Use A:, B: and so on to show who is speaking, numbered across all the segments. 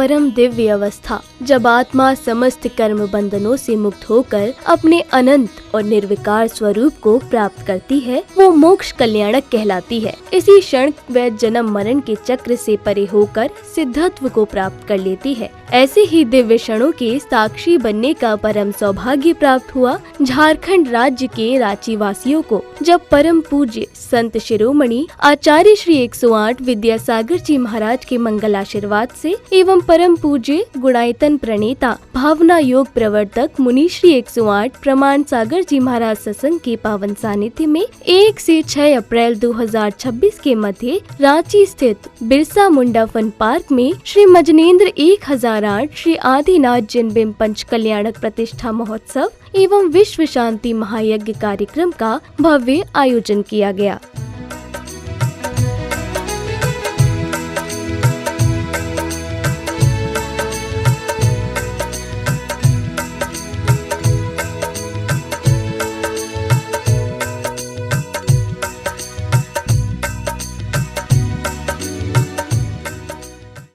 A: परम दिव्य अवस्था, जब आत्मा समस्त कर्म बंधनों से मुक्त होकर अपने अनंत और निर्विकार स्वरूप को प्राप्त करती है, वो मोक्ष कल्याणक कहलाती है। इसी क्षण वह जन्म मरण के चक्र से परे होकर सिद्धत्व को प्राप्त कर लेती है। ऐसे ही दिव्य क्षणों के साक्षी बनने का परम सौभाग्य प्राप्त हुआ झारखंड राज्य के रांची वासियों को, जब परम पूज्य संत शिरोमणि आचार्य श्री 108 विद्यासागर जी महाराज के मंगल आशीर्वाद से एवं परम पूज्य गुणायतन प्रणेता भावना योग प्रवर्तक मुनि श्री 108 प्रमाण सागर जी महाराज सत्संग के पावन सानिध्य में 1 से 6 अप्रैल 2026 के मध्य रांची स्थित बिरसा मुंडा फन पार्क में श्री मजनेन्द्र 1008 श्री आदिनाथ जिनबिंब पंच कल्याणक प्रतिष्ठा महोत्सव एवं विश्व शांति महायज्ञ कार्यक्रम का भव्य आयोजन किया गया।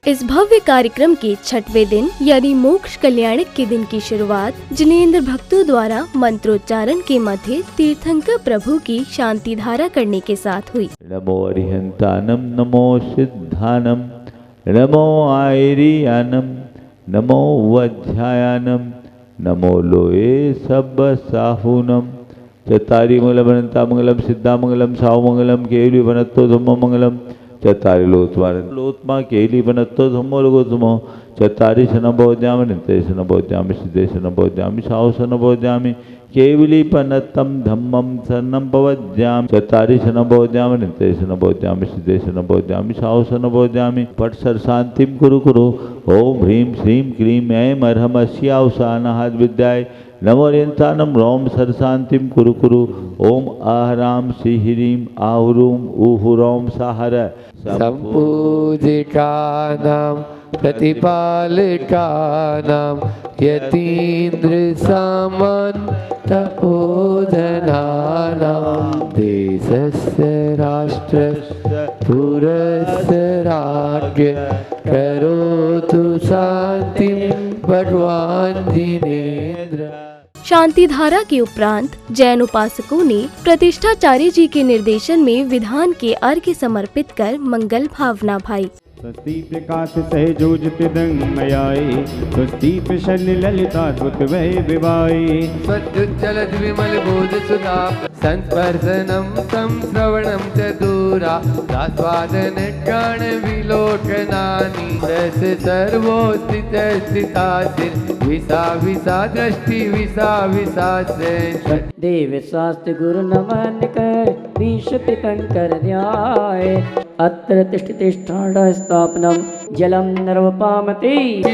A: इस भव्य कार्यक्रम के 6वें दिन यानी मोक्ष कल्याणक के दिन की शुरुआत जिनेंद्र भक्तों द्वारा मंत्रोच्चारण के मध्य तीर्थंकर प्रभु की शांति धारा करने के साथ हुई।
B: नमो अरिहंतानम, नमो सिद्धानम, नमो आयरियानम, नमो वज्रायानम, नमो लोए सब साहूनम, चत्तारि मंगलम सिद्धामंगलम साहुमंगलम केवली वनत्तो धम्ममंगलम, चत्तारि लोत्मा केली बनत्तो धम्मो लोगोत्तमो, चत्तारि शनभोज्यामि नित्य शनभोज्यामि सिद्धे शनभोज्यामि साहु शनभोज्यामि केवली पनत्तम धम्मम शरणं पवज्यामि, चत्तारि शनभोज्यामि नित्य शनभोज्यामि सिद्धे शनभोज्यामि साहु शनभोज्यामि। पट सर शांतिम कुरु कुरु ओम ह्रीं श्रीं क्लीं ऐं अर्हमस्यावसानाहाद विद्याय नमो अरिहंतानम रोम सर शांतिम कुरु कुरु ओम आहराम श्रीह्रीं आहुरूम ऊहुरोम साहर
C: संपूजिकानां प्रतिपालकानां यतीन्द्र सामं तपोधनानां देशस्य राष्ट्रस्य पुरस्य राज्ञ करोतु शांतिं भगवान् जिनेन्द्र।
A: शांति धारा के उपरांत जैन उपासकों ने प्रतिष्ठाचार्य जी के निर्देशन में विधान के अर्घ्य समर्पित कर मंगल भावना भाई।
D: स्वस्ति प्रकाश सहजोजति दंगमयाई, स्वस्ति प्रसन्न ललिताद्भुत वै विवाई,
C: सद्युज्जल विमल बोध सुधा संस्पर्शनम तम श्रवणम च दूरा, आस्वादन गान विलोकनानि रस सर्वोस्थित स्थितासिर, विसा विसा दृष्टि विसा विसा से
E: देव शास्त्र गुरु नमन कर विशुद्ध कंकर ध्याय, अत्र तिष्ठतिष्ठाढ़ स्थापनम जलम नर्वपामते।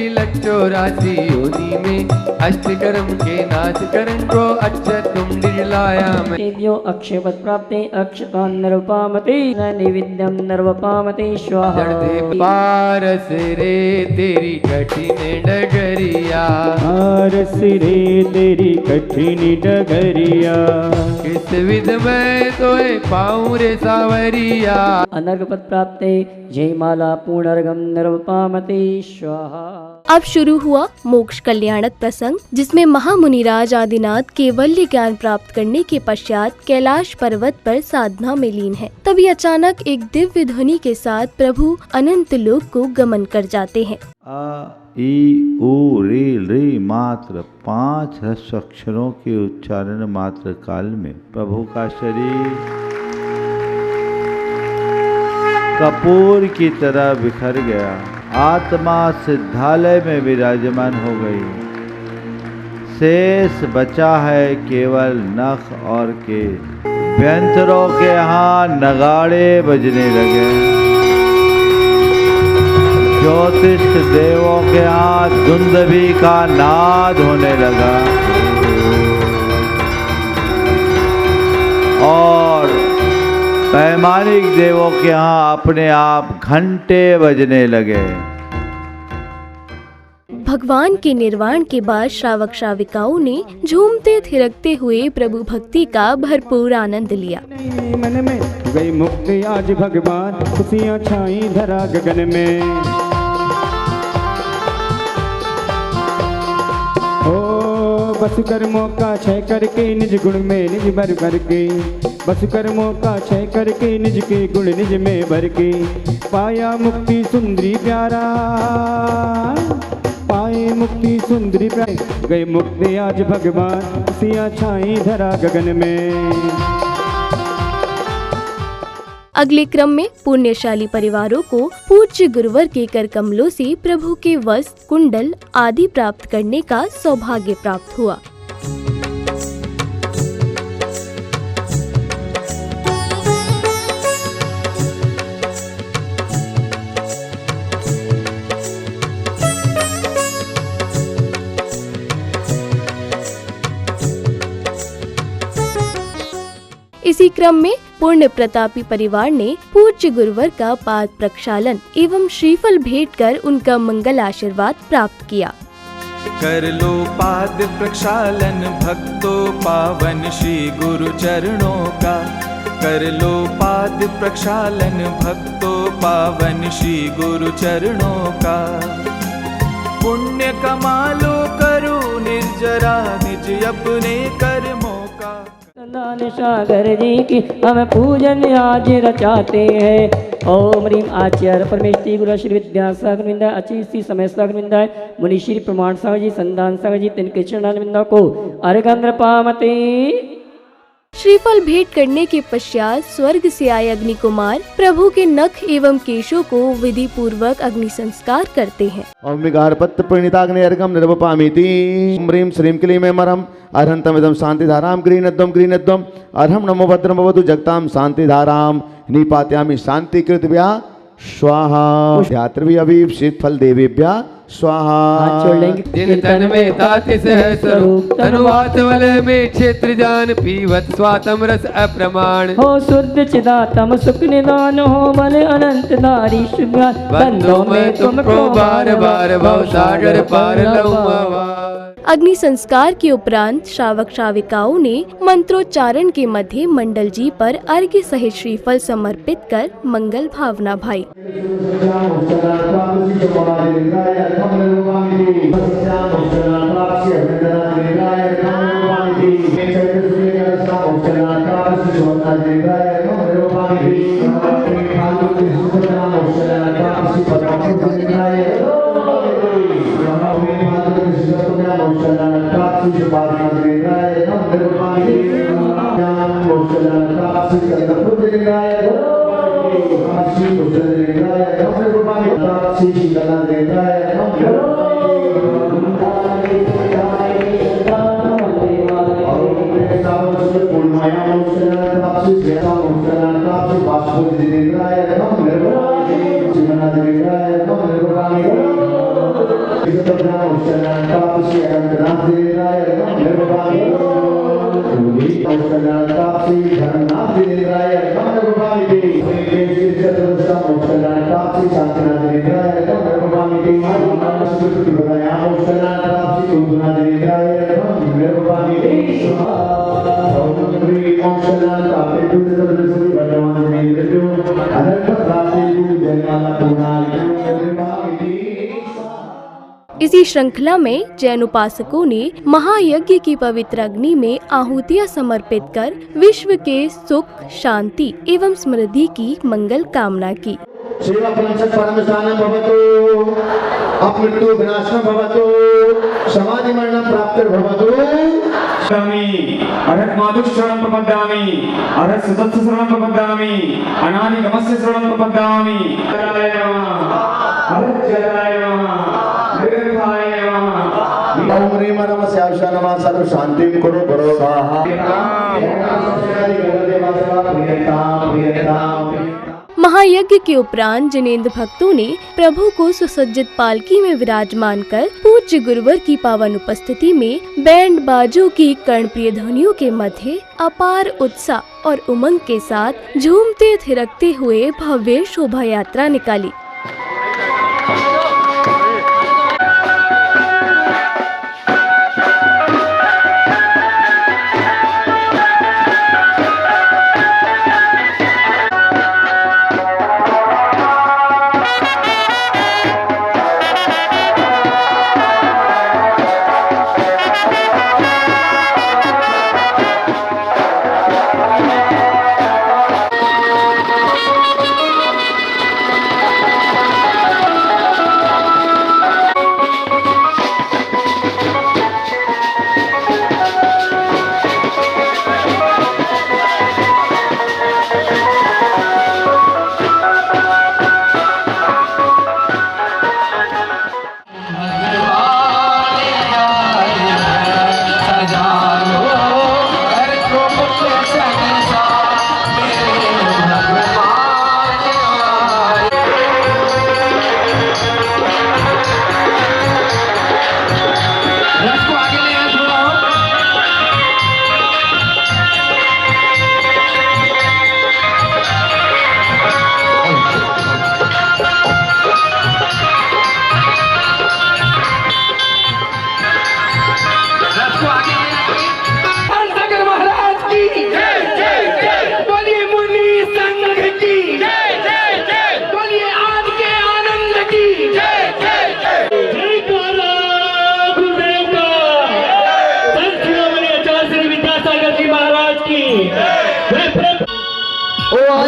C: लक्षोराशि योनि में अष्टकर्म के नाश करन को अच्छा तुम निर्लायाम।
E: तेभ्यो अक्षयवत् प्राप्ते अक्षतान् नर्वपामते, न निविद्यम नर्वपामते स्वाहा।
C: पारस रे तेरी कठिन डगरिया,
D: पारस रे तेरी कठिन डगरिया,
C: किस विध में तोय पाऊं रे सावरिया।
E: अनर्घपद प्राप्ते जयमाला पूर्णर्घम नर्वपामते स्वाहा।
A: अब शुरू हुआ मोक्ष कल्याणक प्रसंग, जिसमें महामुनिराज आदिनाथ केवल्य ज्ञान प्राप्त करने के पश्चात कैलाश पर्वत पर साधना में लीन है। तभी अचानक एक दिव्य ध्वनि के साथ प्रभु अनंत लोक को गमन कर जाते हैं।
B: आ ई उ रे रे मात्र 5 ह्रस्व अक्षरों के उच्चारण मात्र काल में प्रभु का शरीर कपूर की तरह बिखर गया। आत्मा सिद्धालय में विराजमान हो गई। शेष बचा है केवल नख और केश। व्यंतरों के यहाँ नगाड़े बजने लगे। ज्योतिष देवों के यहाँ दुंदुभी का नाद होने लगा और वैमानिक देवों के यहाँ अपने आप घंटे बजने लगे।
A: भगवान के निर्वाण के बाद श्रावक श्राविकाओं ने झूमते थिरकते हुए प्रभु भक्ति का भरपूर आनंद लिया।
D: मन में गई मुक्ति आज भगवान, खुशियाँ छाई धरा गगन में। बस कर्मों का क्षय करके निज गुण में निज भर भर के, बस कर्मों का क्षय करके निज के गुण निज में भर के, पाया मुक्ति सुंदरी प्यारा, पाए मुक्ति सुंदरी प्यारा, गए मुक्ति आज भगवान सिया छाई धरा गगन में।
A: अगले क्रम में पुण्यशाली परिवारों को पूज्य गुरुवर के कर कमलों से प्रभु के वस्त्र, कुंडल आदि प्राप्त करने का सौभाग्य प्राप्त हुआ। इसी क्रम में पुण्य प्रतापी परिवार ने पूज्य गुरुवर का पाद प्रक्षालन एवं श्रीफल भेंट कर उनका मंगल आशीर्वाद प्राप्त किया।
F: कर लो पाद प्रक्षालन भक्तों पावन श्री गुरु चरणों का, कर लो पाद प्रक्षालन भक्तों पावन श्री गुरु चरणों का, पुण्य कमा लो करो निर्जरा निज अपने कर्मों का।
E: सागर जी की हम पूजन आज रचाते हैं। ओम ह्रीं आचार्य परमेश्वरी गुरु श्री विद्या सागर विंदा अची श्री समय सागर विंदा मुनि श्री प्रमाण सागर जी संदान सागर जी तिनके चरण विंदा को अर्घ पामते।
A: श्रीफल भेंट करने के पश्चात स्वर्ग से आए अग्नि कुमार प्रभु के नख एवं केशों को विधि पूर्वक अग्नि संस्कार करते हैं।
G: ओम विगारपत्र प्रणीताग्नि अर्घम निर्वपामीति ह्रीं श्रीं क्लीं अर्हन्तमिदं शांतिधारां गृह्णध्वं गृह्णध्वं अर्हं नमो भद्रं भवतु जगतां शांतिधारां निपात्यामि शांतिकृतभ्या स्वाहा ध्यातृभि अभीप्सित फल देवेभ्यः स्वाहा।
C: जिन तन में ताति सह स्वरूप तनुवात वल में क्षेत्र जान पीवत स्वातम रस अप्रमाण
E: हो शुद्ध चिदातम सुख निदान हो बल अनंत धारी शुभ्र बंधों में तुमको बार बार भव सागर पार लऊं।
A: अग्नि संस्कार के उपरांत श्रावक श्राविकाओं ने मंत्रोच्चारण के मध्य मंडल जी पर अर्घ्य सहित श्रीफल समर्पित कर मंगल भावना भाई। इसी श्रृंखला में जैन उपासकों ने महायज्ञ की पवित्र अग्नि में आहुतियां समर्पित कर विश्व के सुख, शांति एवं समृद्धि की मंगल कामना की।
G: सेवा फलंसत् परमस्थानं भवतु, अपमृत्यु विनाशनं भवतु, समाधि मरणं प्राप्तिर्भवतु।
D: अर्हत् माधुः शरणं प्रपद्यामि, अर्हत् सुतस्य शरणं प्रपद्यामि, अनादिगमस्य शरणं प्रपद्यामि। जलाय नमः, अर्हत् जलाय नमः, निर्भयाय नमः। ओम ह्रीं नमः स्यावशा नमः सर्व शांतिं कुरु गुरो स्वाहा।
A: महायज्ञ के उपरांत जिनेंद्र भक्तों ने प्रभु को सुसज्जित पालकी में विराजमान कर पूज्य गुरुवर की पावन उपस्थिति में बैंड बाजों की कर्णप्रिय ध्वनियों के मध्य अपार उत्साह और उमंग के साथ झूमते थिरकते हुए भव्य शोभा यात्रा निकाली।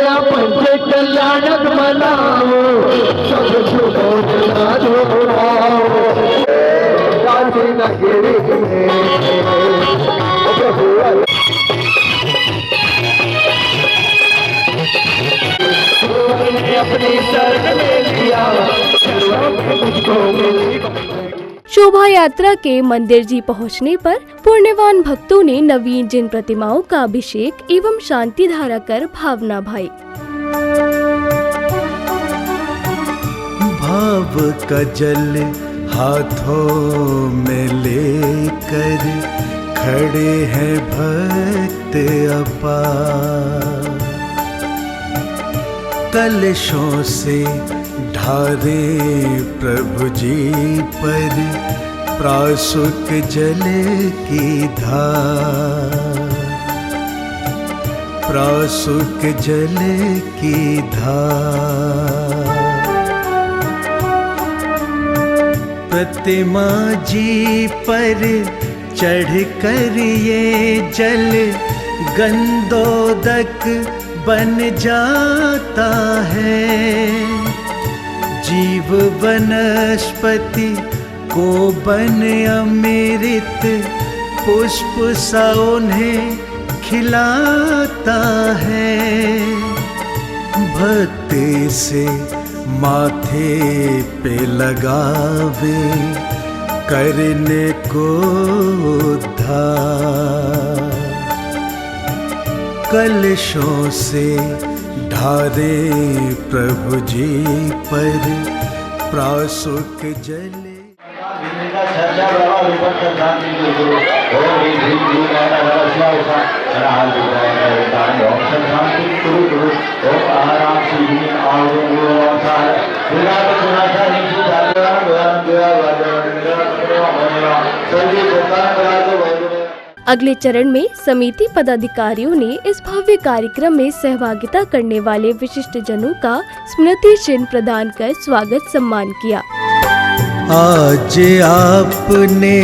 H: नया पंच कल्याणक मनाओ, सब शुभों का दोहराओ। काशी नगरी में प्रभु अपनी शरण में लिया, मुझको मिली।
A: शोभा यात्रा के मंदिर जी पहुंचने पर पुण्यवान भक्तों ने नवीन जिन प्रतिमाओं का अभिषेक एवं शांति धारा कर भावना भाई।
F: भाव का जल हाथों में लेकर खड़े हैं भक्त अपार, कलशों से ढारे प्रभु जी पर प्रासुक जल की धार, प्रासुक जल की धार। प्रतिमा जी पर चढ़कर ये जल गंधोदक बन जाता है, जीव वनस्पति को बन अमृत पुष्प सा उन्हें खिलाता है। भक्ति से माथे पे लगावे करने को उद्धार, कलशों से ढारे प्रभु जी पर प्रासुक जले।
A: अगले चरण में समिति पदाधिकारियों ने इस भव्य कार्यक्रम में सहभागिता करने वाले विशिष्ट जनों का स्मृति चिन्ह प्रदान कर स्वागत सम्मान किया।
F: आज आपने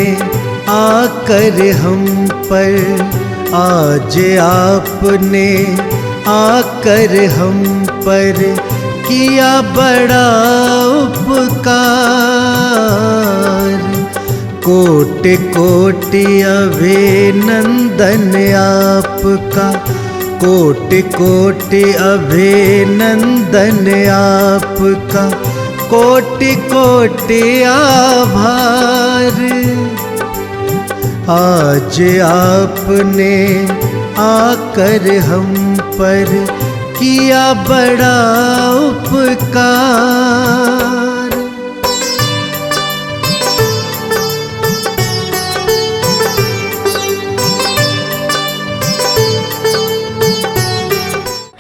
F: आकर हम पर, आज आपने आकर हम पर किया बड़ा उपकार, कोटि कोटि अभिनंदन आपका, कोटि कोटि अभिनंदन आपका, कोटि कोटि आभार। आज आपने आकर हम पर किया बड़ा उपकार।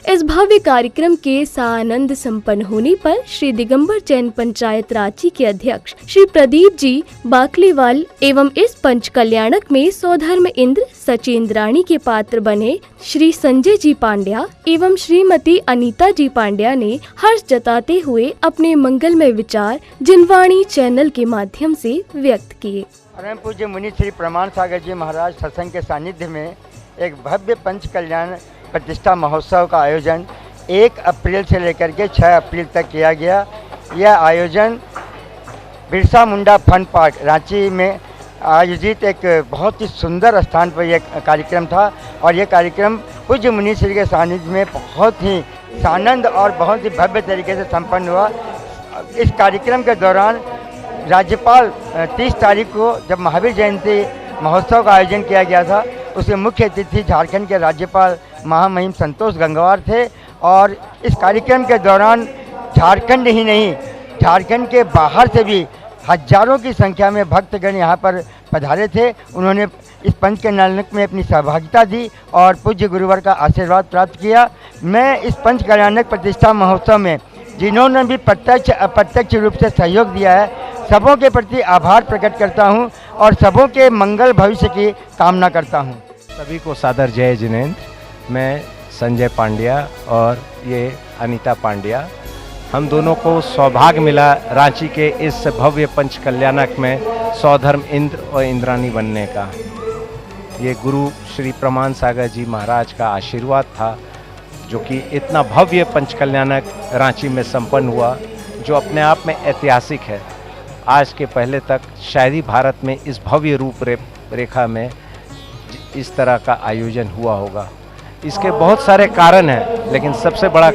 A: इस भव्य कार्यक्रम के सानंद संपन्न होने पर श्री दिगंबर जैन पंचायत रांची के अध्यक्ष श्री प्रदीप जी बाकलीवाल एवं इस पंच कल्याणक में सौधर्म इंद्र सचेंद्राणी के पात्र बने श्री संजय जी पांड्या एवं श्रीमती अनीता जी पांड्या ने हर्ष जताते हुए अपने मंगलमय विचार जिनवाणी चैनल के माध्यम से व्यक्त किए।
I: परम पूज्य मुनि श्री प्रमाण सागर जी महाराज सत्संग के सानिध्य में एक भव्य पंच कल्याण प्रतिष्ठा महोत्सव का आयोजन 1 अप्रैल से लेकर के 6 अप्रैल तक किया गया। यह आयोजन बिरसा मुंडा फन पार्क रांची में आयोजित एक बहुत ही सुंदर स्थान पर यह कार्यक्रम था और यह कार्यक्रम पूज्य मुनि श्री के सानिध्य में बहुत ही सानंद और बहुत ही भव्य तरीके से संपन्न हुआ। इस कार्यक्रम के दौरान राज्यपाल 30 तारीख को जब महावीर जयंती महोत्सव का आयोजन किया गया था, उसके मुख्य अतिथि झारखंड के राज्यपाल महामहिम संतोष गंगवार थे और इस कार्यक्रम के दौरान झारखंड ही नहीं, झारखंड के बाहर से भी हजारों की संख्या में भक्तगण यहाँ पर पधारे थे। उन्होंने इस पंच कल्याणक में अपनी सहभागिता दी और पूज्य गुरुवर का आशीर्वाद प्राप्त किया। मैं इस पंच कल्याणक प्रतिष्ठा महोत्सव में जिन्होंने भी प्रत्यक्ष अप्रत्यक्ष रूप से सहयोग दिया है, सबों के प्रति आभार प्रकट करता हूँ और सबों के मंगल भविष्य की कामना करता हूँ।
J: सभी को सादर जय जिनेंद्र। मैं संजय पांड्या और ये अनीता पांड्या, हम दोनों को सौभाग्य मिला रांची के इस भव्य पंच कल्याणक में सौधर्म इंद्र और इंद्राणी बनने का। ये गुरु श्री प्रमाण सागर जी महाराज का आशीर्वाद था जो कि इतना भव्य पंचकल्याणक रांची में संपन्न हुआ, जो अपने आप में ऐतिहासिक है। आज के पहले तक शायद ही भारत में इस भव्य रूप रेखा में इस तरह का आयोजन हुआ होगा। इसके बहुत सारे कारण हैं, लेकिन सबसे बड़ा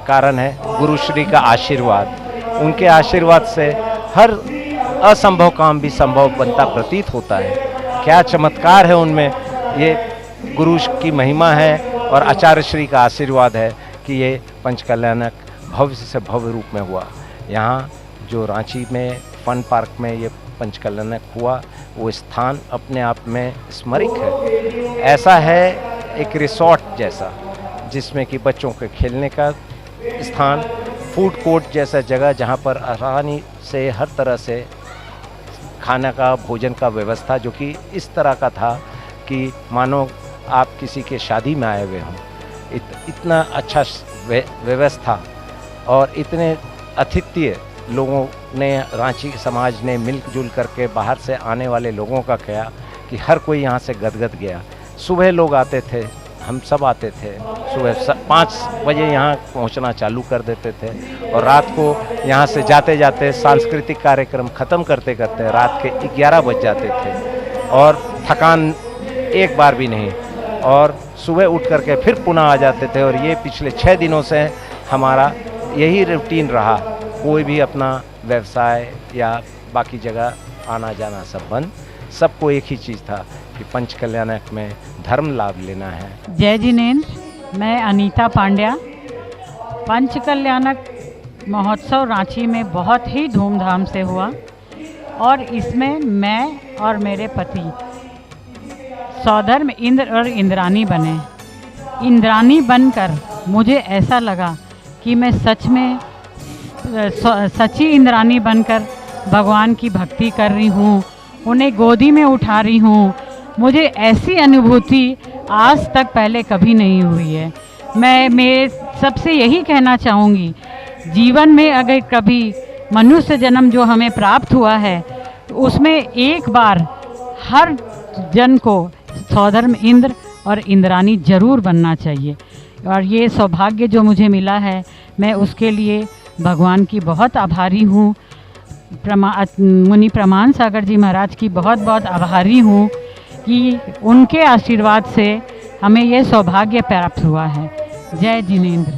J: कारण है गुरुश्री का आशीर्वाद। उनके आशीर्वाद से हर असंभव काम भी संभव बनता प्रतीत होता है। क्या चमत्कार है उनमें, ये गुरु की महिमा है और आचार्य श्री का आशीर्वाद है कि ये पंचकल्याणक भव्य से भव्य रूप में हुआ। यहाँ जो रांची में फन पार्क में ये पंचकल्याणक हुआ, वो स्थान अपने आप में स्मरिक है। ऐसा है एक रिसोर्ट जैसा, जिसमें कि बच्चों के खेलने का स्थान, फूड कोर्ट जैसा जगह, जहाँ पर आसानी से हर तरह से खाना का भोजन का व्यवस्था, जो कि इस तरह का था कि मानो आप किसी के शादी में आए हुए हों। इतना अच्छा व्यवस्था और इतने अतिथ्य लोगों ने, रांची समाज ने मिलजुल करके बाहर से आने वाले लोगों का किया कि हर कोई यहाँ से गदगद गया। सुबह लोग आते थे, हम सब आते थे, सुबह 5 बजे यहाँ पहुँचना चालू कर देते थे और रात को यहाँ से जाते जाते सांस्कृतिक कार्यक्रम ख़त्म करते करते रात के 11 बज जाते थे और थकान एक बार भी नहीं, और सुबह उठ करके फिर पुनः आ जाते थे। और ये पिछले 6 दिनों से हमारा यही रूटीन रहा। कोई भी अपना व्यवसाय या बाकी जगह आना जाना सब बंद। सबको एक ही चीज़ था कि पंचकल्याणक में धर्म लाभ लेना है।
K: जय जिनेंद्र, मैं अनीता पांड्या। पंचकल्याणक महोत्सव रांची में बहुत ही धूमधाम से हुआ और इसमें मैं और मेरे पति सौधर्म इंद्र और इंद्रानी बने। इंद्रानी बनकर मुझे ऐसा लगा कि मैं सच में सच्ची इंद्रानी बनकर भगवान की भक्ति कर रही हूँ, उन्हें गोदी में उठा रही हूँ। मुझे ऐसी अनुभूति आज तक पहले कभी नहीं हुई है। मैं सबसे यही कहना चाहूँगी, जीवन में अगर कभी मनुष्य जन्म जो हमें प्राप्त हुआ है, तो उसमें एक बार हर जन को सौधर्म इंद्र और इंद्रानी जरूर बनना चाहिए। और ये सौभाग्य जो मुझे मिला है, मैं उसके लिए भगवान की बहुत आभारी हूँ। मुनि प्रमाण सागर जी महाराज की बहुत बहुत आभारी हूँ कि उनके आशीर्वाद से हमें ये सौभाग्य प्राप्त हुआ है। जय जिनेंद्र।